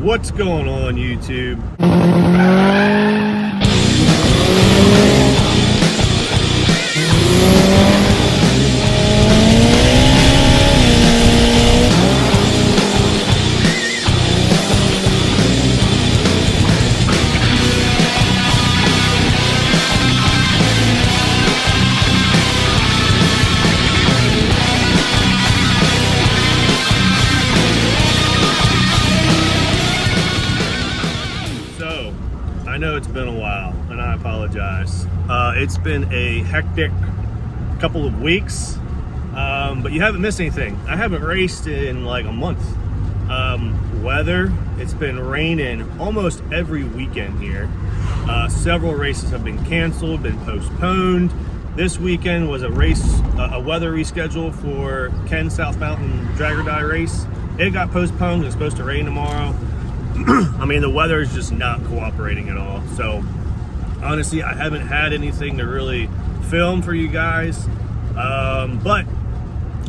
What's going on, YouTube? I know it's been a while, and I apologize. It's been a hectic couple of weeks, but you haven't missed anything. I haven't raced in like a month. Weather, it's been raining almost every weekend here. Several races have been canceled, been postponed. This weekend was a weather reschedule for Ken's South Mountain Drag or Die race. It got postponed. It's supposed to rain tomorrow. I mean, the weather is just not cooperating at all. So honestly, I haven't had anything to really film for you guys. But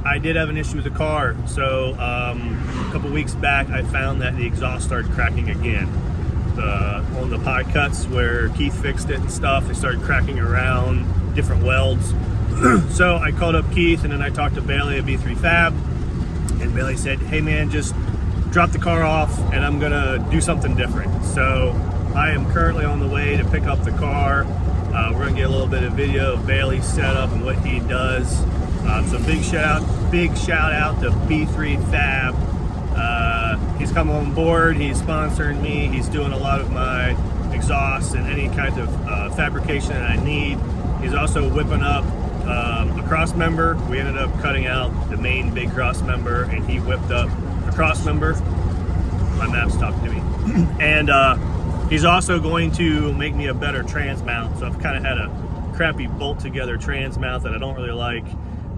I did have an issue with the car. So a couple weeks back, I found that the exhaust started cracking again. On the pod cuts where Keith fixed it and stuff, they started cracking around different welds. So I called up Keith, and then I talked to Bailey at B3 Fab, and Bailey said, hey man, just drop the car off and I'm gonna do something different. So I am currently on the way to pick up the car. We're gonna get a little bit of video of Bailey's setup and what he does. So big shout out to B3 Fab. He's come on board, he's sponsoring me, he's doing a lot of my exhausts and any kind of fabrication that I need. He's also whipping up a cross member. We ended up cutting out the main big cross member, and he whipped up a cross member. My map's talking to me. And he's also going to make me a better trans mount. So I've kind of had a crappy bolt together trans mount that I don't really like,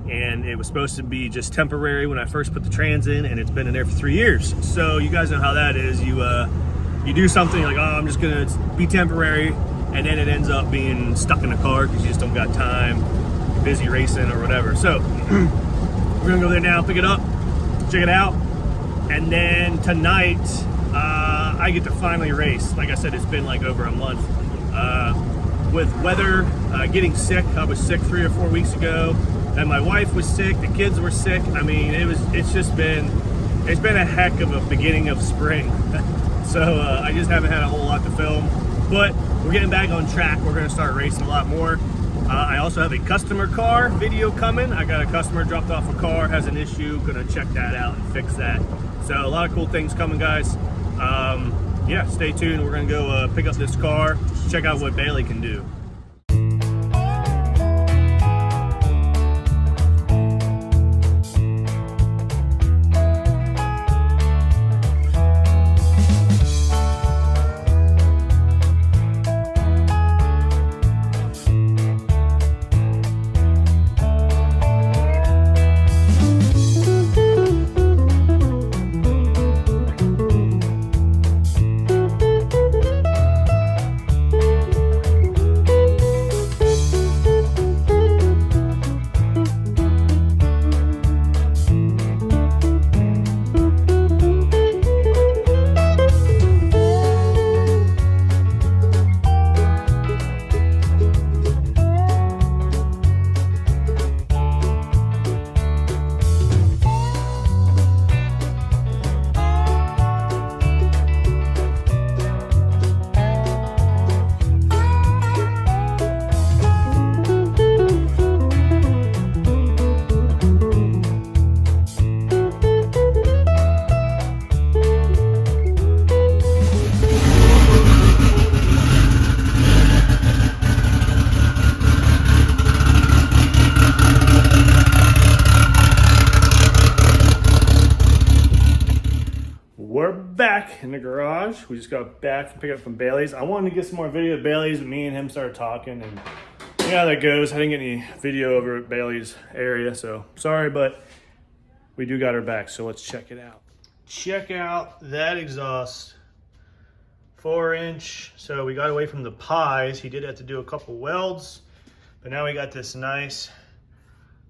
and it was supposed to be just temporary when I first put the trans in, and it's been in there for 3 years. So you guys know how that is. You do something like, oh, I'm just gonna be temporary, and then it ends up being stuck in the car because you just don't got time, busy racing or whatever. So we're gonna go there now, pick it up, check it out, and then tonight I get to finally race. Like I said, it's been like over a month. With weather, getting sick. I was sick 3 or 4 weeks ago, and my wife was sick, the kids were sick. I mean, it's been a heck of a beginning of spring. So I just haven't had a whole lot to film, but we're getting back on track. We're gonna start racing a lot more. I also have a customer car video coming. I got a customer dropped off a car, has an issue, gonna check that out and fix that. So a lot of cool things coming, guys. Yeah, stay tuned. We're gonna go pick up this car, check out what Bailey can do. We're back in the garage. We just got back from picking up from Bailey's. I wanted to get some more video of Bailey's, but me and him started talking, and you know how that goes. I didn't get any video over at Bailey's area, so sorry, but we do got her back, so let's check it out. Check out that exhaust. 4-inch. So we got away from the pies. He did have to do a couple welds, but now we got this nice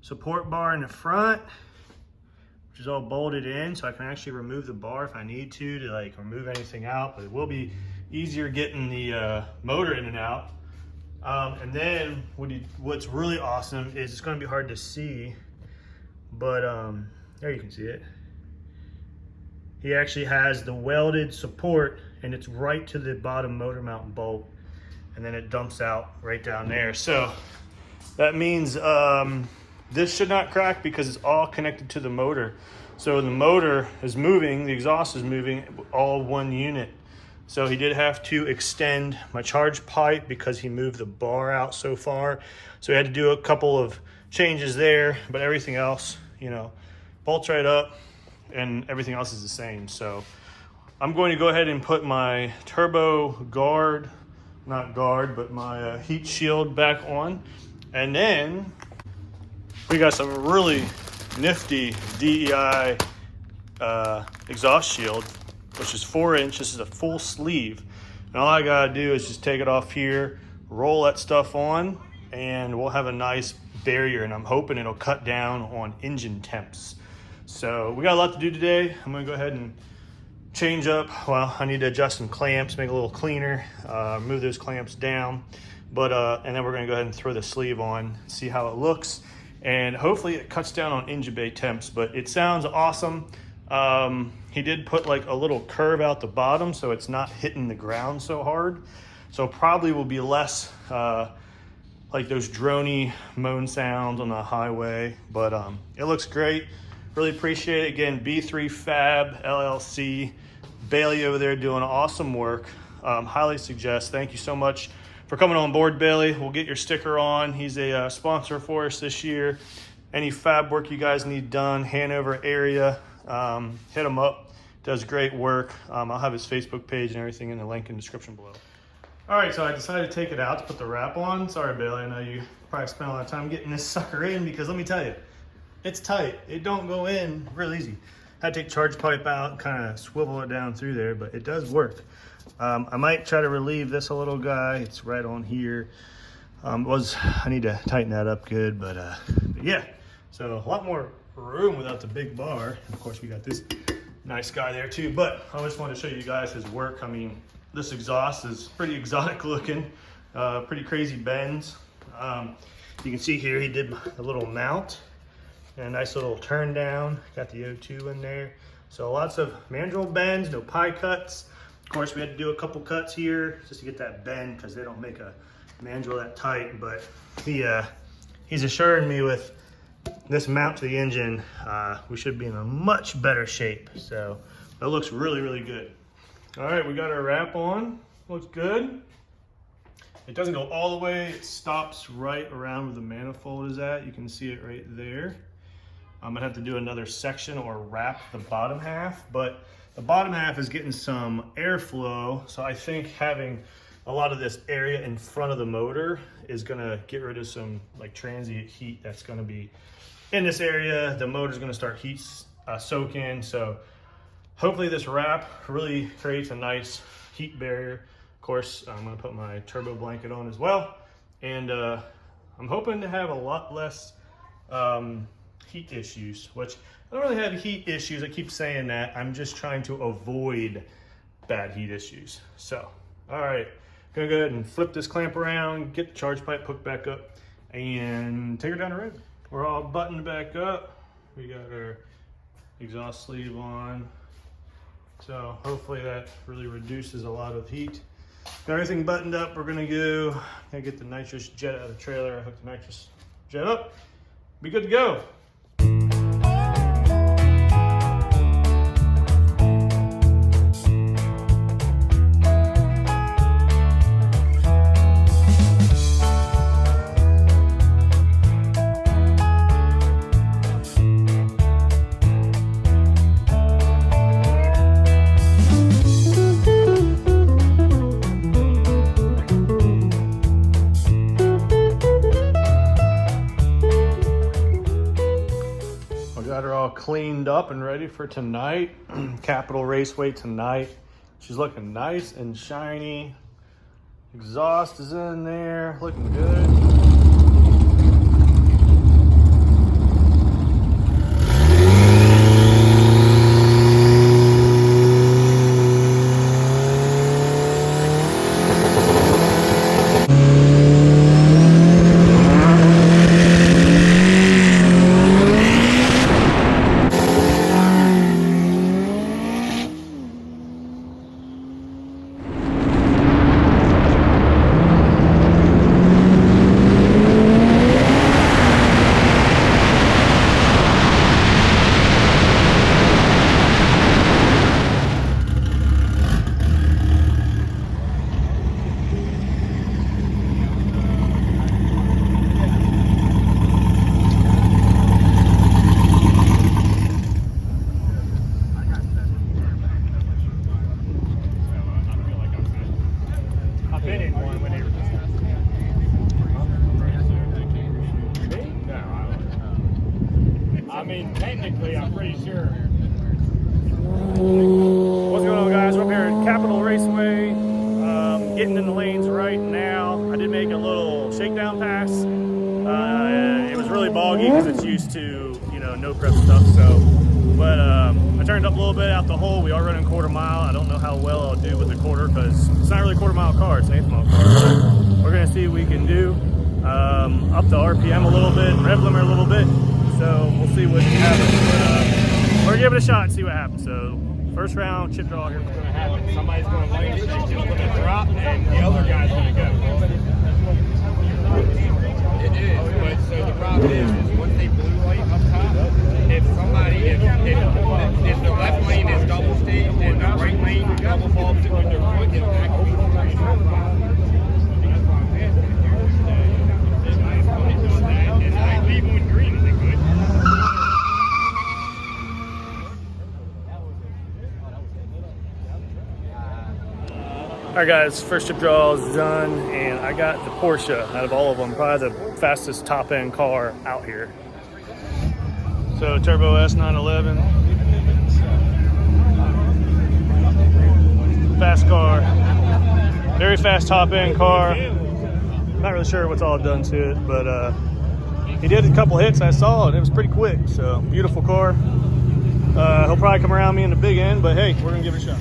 support bar in the front. which is all bolted in, so I can actually remove the bar if I need to like remove anything out, but it will be easier getting the motor in and out. And then what's really awesome is it's going to be hard to see, but there you can see it. He actually has the welded support, and it's right to the bottom motor mount bolt, and then it dumps out right down there. So that means this should not crack because it's all connected to the motor. So the motor is moving, the exhaust is moving, all one unit. So he did have to extend my charge pipe because he moved the bar out so far. So he had to do a couple of changes there, but everything else, you know, bolts right up and everything else is the same. So I'm going to go ahead and put my turbo guard, not guard, but my heat shield back on. And then we got some really nifty DEI exhaust shield, which is 4 inch. This is a full sleeve. And all I gotta do is just take it off here, roll that stuff on, and we'll have a nice barrier, and I'm hoping it'll cut down on engine temps. So we got a lot to do today. I'm gonna go ahead and change up. Well, I need to adjust some clamps, make it a little cleaner, move those clamps down. But and then we're gonna go ahead and throw the sleeve on, see how it looks. And hopefully it cuts down on engine bay temps, but it sounds awesome. He did put like a little curve out the bottom so it's not hitting the ground so hard. So probably will be less like those droney moan sounds on the highway, but it looks great. Really appreciate it. Again, B3 Fab LLC, Bailey over there doing awesome work. Highly suggest. Thank you so much for coming on board, Bailey. We'll get your sticker on. He's a sponsor for us this year. Any fab work you guys need done, Hanover area, hit him up. Does great work. I'll have his Facebook page and everything in the link in the description below. All right, so I decided to take it out to put the wrap on. Sorry, Bailey, I know you probably spent a lot of time getting this sucker in, because let me tell you, it's tight. It don't go in real easy. Had to take charge pipe out and kind of swivel it down through there, but it does work. I might try to relieve this a little guy. It's right on here. I need to tighten that up good, but yeah. So a lot more room without the big bar. Of course, we got this nice guy there too, but I just wanted to show you guys his work. I mean, this exhaust is pretty exotic looking, pretty crazy bends. You can see here he did a little mount and a nice little turn down. Got the O2 in there. So lots of mandrel bends, no pie cuts. Of course, we had to do a couple cuts here just to get that bend because they don't make a mandrel that tight, but he's assuring me with this mount to the engine, we should be in a much better shape. So that looks really, really good. All right, we got our wrap on. Looks good. It doesn't go all the way. It stops right around where the manifold is at. You can see it right there. I'm gonna have to do another section or wrap the bottom half, but the bottom half is getting some airflow. So I think having a lot of this area in front of the motor is gonna get rid of some like transient heat that's gonna be in this area. The motor's gonna start heat soaking. So hopefully this wrap really creates a nice heat barrier. Of course, I'm gonna put my turbo blanket on as well. And I'm hoping to have a lot less heat issues, which I don't really have heat issues. I keep saying that. I'm just trying to avoid bad heat issues. So, all right, gonna go ahead and flip this clamp around, get the charge pipe hooked back up, and take her down the road. We're all buttoned back up. We got our exhaust sleeve on. So hopefully that really reduces a lot of heat. Got everything buttoned up. We're gonna get the nitrous jet out of the trailer. I hook the nitrous jet up. Be good to go. Cleaned up and ready for tonight. Capital Raceway tonight. She's looking nice and shiny. Exhaust is in there, looking good. to, you know, no prep stuff. So, but I turned up a little bit out the hole. We are running quarter mile. I don't know how well I'll do with the quarter because it's not really a quarter mile car, it's an eighth mile car. But we're gonna see what we can do. Up the RPM a little bit, rev limiter a little bit. So we'll see what happens. But we're gonna give it a shot and see what happens. So first round chip draw here. What's gonna happen? Somebody's gonna land it, it's just gonna drop, and the other guy's gonna go. It is, but so the problem is once they blue light up top, if the left lane is double staged and the right lane double falls with their foot, it'll actually and I leave on green, is it good? Alright guys, first chip draw is done, and I got the Porsche out of all of them, probably the fastest top end car out here. So Turbo S911, fast car, very fast top end car. Not really sure what's all done to it, but he did a couple hits I saw, and it was pretty quick. So beautiful car. He'll probably come around me in the big end, but hey, we're gonna give it a shot.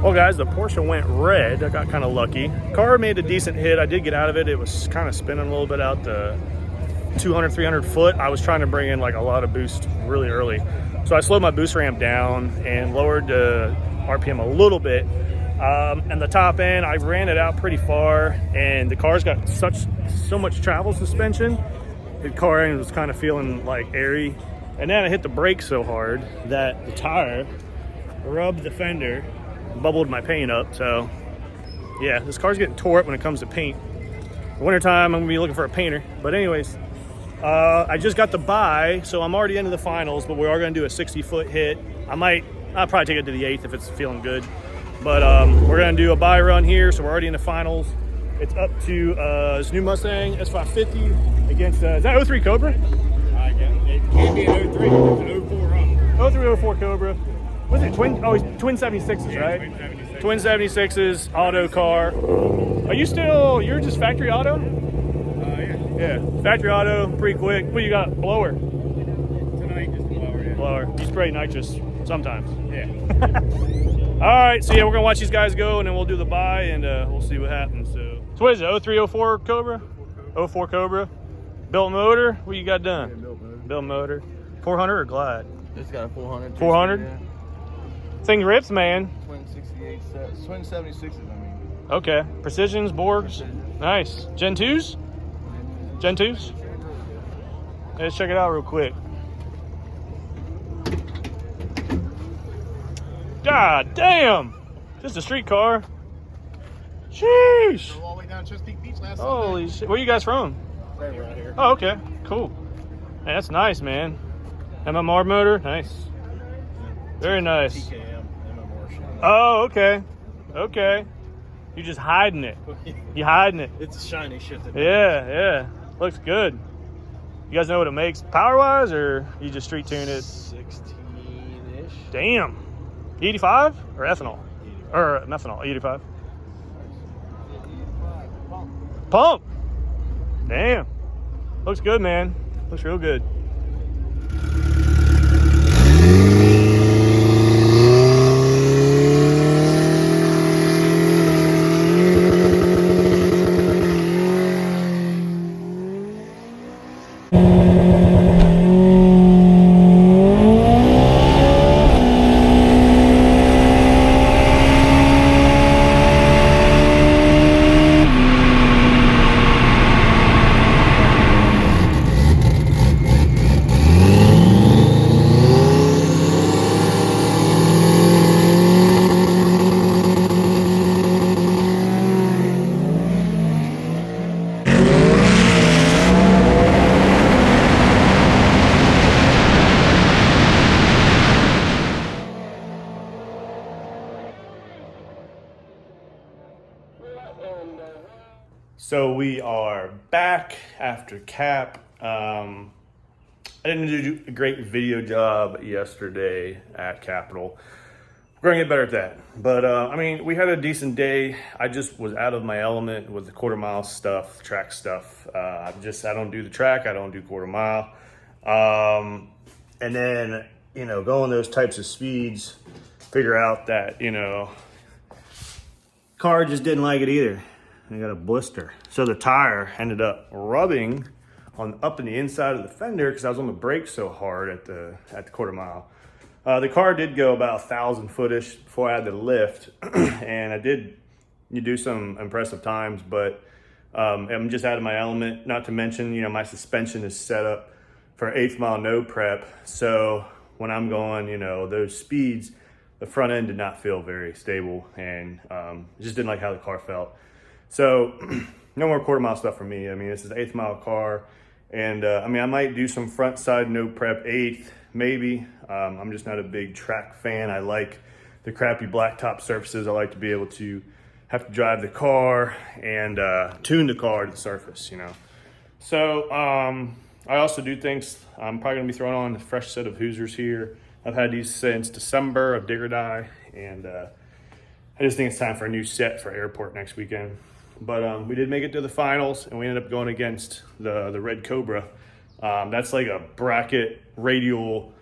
Well guys, the Porsche went red. I got kind of lucky. Car made a decent hit. I did get out of it. It was kind of spinning a little bit out the 200, 300 foot. I was trying to bring in like a lot of boost really early. So I slowed my boost ramp down and lowered the RPM a little bit. And the top end, I ran it out pretty far, and the car's got so much travel suspension. The car end was kind of feeling like airy. And then I hit the brake so hard that the tire rubbed the fender, bubbled my paint up. So yeah, this car's getting tore up when it comes to paint. Wintertime, I'm gonna be looking for a painter. But anyways, I just got the buy, so I'm already into the finals, but we are gonna do a 60-foot hit. I'll probably take it to the 8th if it's feeling good. But we're gonna do a buy run here, so we're already in the finals. It's up to this new Mustang S550 against, is that 03 Cobra? It can't be an 03, it's an 04 up. 03, 04 Cobra. What's it, twin 76s, Yeah, right? twin 76. Twin 76s, auto car. You're just factory auto? Yeah. Yeah, factory auto, pretty quick. What you got, blower? Tonight, just blower, yeah. Blower. You spray nitrous sometimes. Yeah. All right, so yeah, we're gonna watch these guys go, and then we'll do the buy, and we'll see what happens. So what is it, 03, 04 Cobra? 04 Cobra. Built motor, what you got done? Yeah, Built motor. 400 or Glide? It's got a 400. 400? Yeah. Thing rips, man. Twin 68, twin 76s, I mean. Okay, Precisions, Borgs. Nice. Gen 2s? Gen 2s? Let's check it out real quick. God damn! Just a street car. Sheesh! Drove all the way down Chesapeake Beach last Holy shit. Where you guys from? Right around here. Oh, okay. Cool. Man, that's nice, man. MMR motor? Nice. Very nice. TKM, MMR. Oh, okay. Okay. You just hiding it. You hiding it. It's a shiny shit. Yeah, yeah. Looks good. You guys know what it makes power-wise, or you just street tune it? 16-ish. Damn. 85 or ethanol? Or methanol, 85. Pump. Damn. Looks good, man. Looks real good. So we are back after cap. I didn't do a great video job yesterday at Capitol. We're gonna get better at that. But I mean, we had a decent day. I just was out of my element with the quarter mile stuff, track stuff. I don't do the track. I don't do quarter mile. And then, going those types of speeds, figure out that, car just didn't like it either. I got a blister. So the tire ended up rubbing up in the inside of the fender because I was on the brakes so hard at the quarter mile. The car did go about 1,000 footish before I had to lift, and I did do some impressive times, but I'm just out of my element. Not to mention, my suspension is set up for 8th mile no prep. So when I'm going, those speeds, the front end did not feel very stable, and just didn't like how the car felt. So no more quarter mile stuff for me. I mean, this is an 8th mile car, and I might do some front side no prep 8th, maybe. I'm just not a big track fan. I like the crappy blacktop surfaces. I like to be able to have to drive the car and tune the car to the surface, So I also do things. I'm probably gonna be throwing on a fresh set of Hoosiers here. I've had these since December of Digger Die, and I just think it's time for a new set for airport next weekend. But we did make it to the finals, and we ended up going against the Red Cobra. That's like a bracket radial,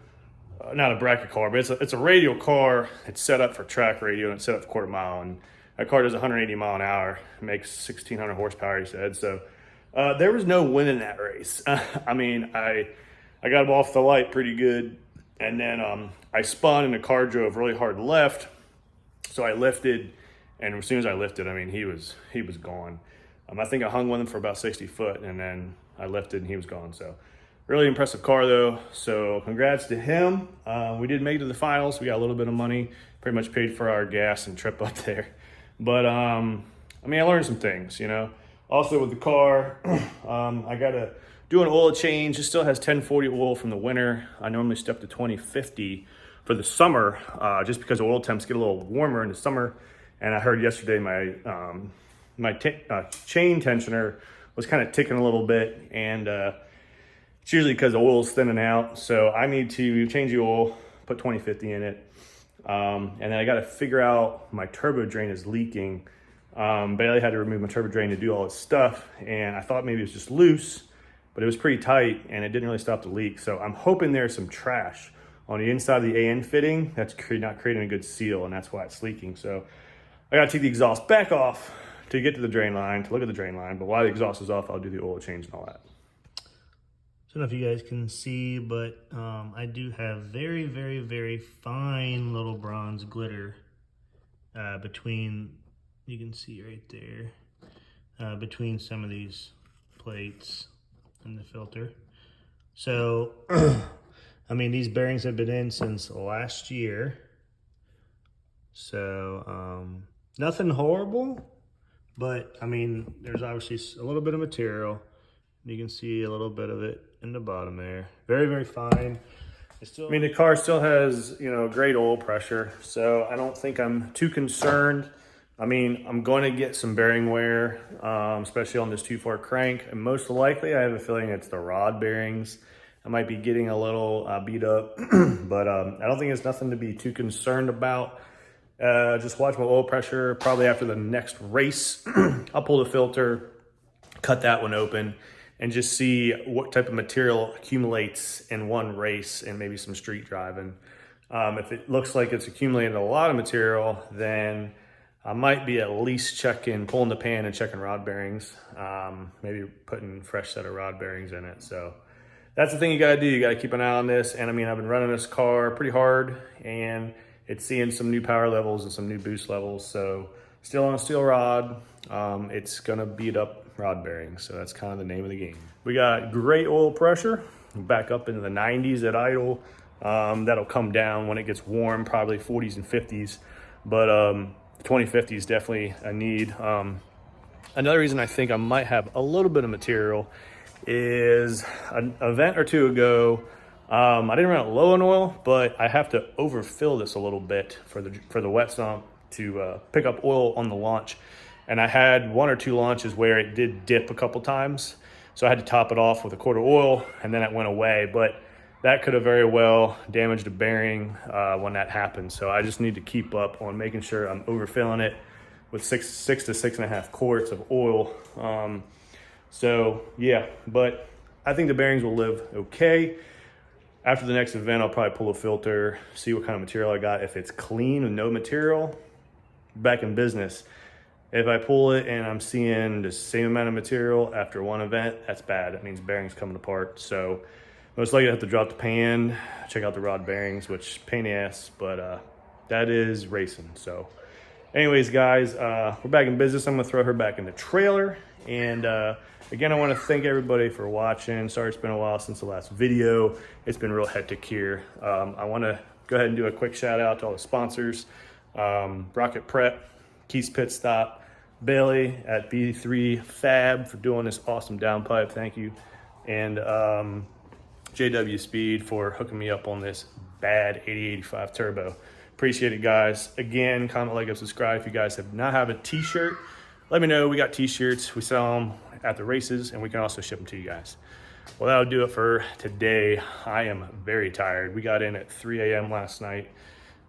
not a bracket car, but it's a radial car. It's set up for track radio, and it's set up for quarter mile. And that car does 180 mile an hour, makes 1,600 horsepower, he said. So there was no win in that race. I got him off the light pretty good, and then I spun, and the car drove really hard left. So I lifted, and as soon as I lifted, he was gone. I think I hung with him for about 60 foot, and then I lifted, and he was gone. So really impressive car, though. So congrats to him. We did make it to the finals. We got a little bit of money, pretty much paid for our gas and trip up there. But I learned some things, Also with the car, I got to do an oil change. It still has 1040 oil from the winter. I normally step to 2050 for the summer, just because oil temps get a little warmer in the summer. And I heard yesterday my chain tensioner was kind of ticking a little bit, and it's usually because the oil's thinning out. So I need to change the oil, put 2050 in it, and then I got to figure out my turbo drain is leaking. Bailey had to remove my turbo drain to do all this stuff, and I thought maybe it was just loose, but it was pretty tight, and it didn't really stop the leak. So I'm hoping there's some trash on the inside of the AN fitting that's not creating a good seal, and that's why it's leaking. So I gotta take the exhaust back off to get to the drain line, to look at the drain line. But while the exhaust is off, I'll do the oil change and all that. I don't know if you guys can see, but I do have very, very, very fine little bronze glitter between, you can see right there, between some of these plates and the filter. So, these bearings have been in since last year. So, nothing horrible, but there's obviously a little bit of material. You can see a little bit of it in the bottom there. Very, very fine. The car still has, great oil pressure, so I don't think I'm too concerned. I'm going to get some bearing wear, especially on this 2.4 crank, and most likely I have a feeling it's the rod bearings. I might be getting a little beat up, but I don't think it's nothing to be too concerned about. Just watch my oil pressure. Probably after the next race, I'll pull the filter, cut that one open, and just see what type of material accumulates in one race and maybe some street driving. If it looks like it's accumulated a lot of material, then I might be at least pulling the pan and checking rod bearings, maybe putting a fresh set of rod bearings in it. So that's the thing you gotta do. You gotta keep an eye on this. And I've been running this car pretty hard, and it's seeing some new power levels and some new boost levels. So still on a steel rod, it's gonna beat up rod bearings. So that's kind of the name of the game. We got great oil pressure, back up into the 90s at idle. That'll come down when it gets warm, probably 40s and 50s. But 2050 is definitely a need. Another reason I think I might have a little bit of material is an event or two ago, I didn't run it low on oil, but I have to overfill this a little bit for the wet sump to pick up oil on the launch. And I had 1 or 2 launches where it did dip a couple times. So I had to top it off with a quart of oil, and then it went away. But that could have very well damaged the bearing when that happened. So I just need to keep up on making sure I'm overfilling it with 6 to 6.5 quarts of oil. So yeah, but I think the bearings will live okay. After the next event, I'll probably pull a filter, see what kind of material I got. If it's clean with no material, back in business. If I pull it and I'm seeing the same amount of material after one event, that's bad. That means bearings coming apart. So most likely I have to drop the pan, check out the rod bearings, which pain in the ass, but that is racing. So anyways, guys, we're back in business. I'm gonna throw her back in the trailer. And again, I wanna thank everybody for watching. Sorry it's been a while since the last video. It's been real hectic here. I wanna go ahead and do a quick shout out to all the sponsors. Rocket Prep, Keith's Pit Stop, Bailey at B3 Fab for doing this awesome downpipe, thank you. And JW Speed for hooking me up on this bad 8085 turbo. Appreciate it, guys. Again, comment, like, and subscribe. If you guys have not have a t-shirt, let me know. We got t-shirts, we sell them at the races, and we can also ship them to you guys. Well, that'll do it for today. I am very tired. We got in at 3 a.m. last night.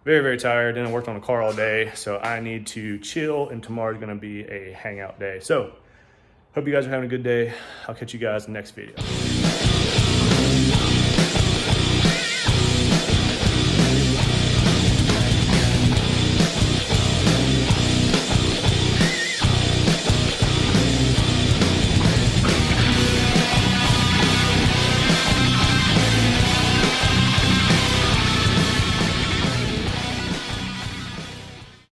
Very, very tired. Didn't work on the car all day, so I need to chill, and tomorrow's gonna be a hangout day. So, hope you guys are having a good day. I'll catch you guys in the next video.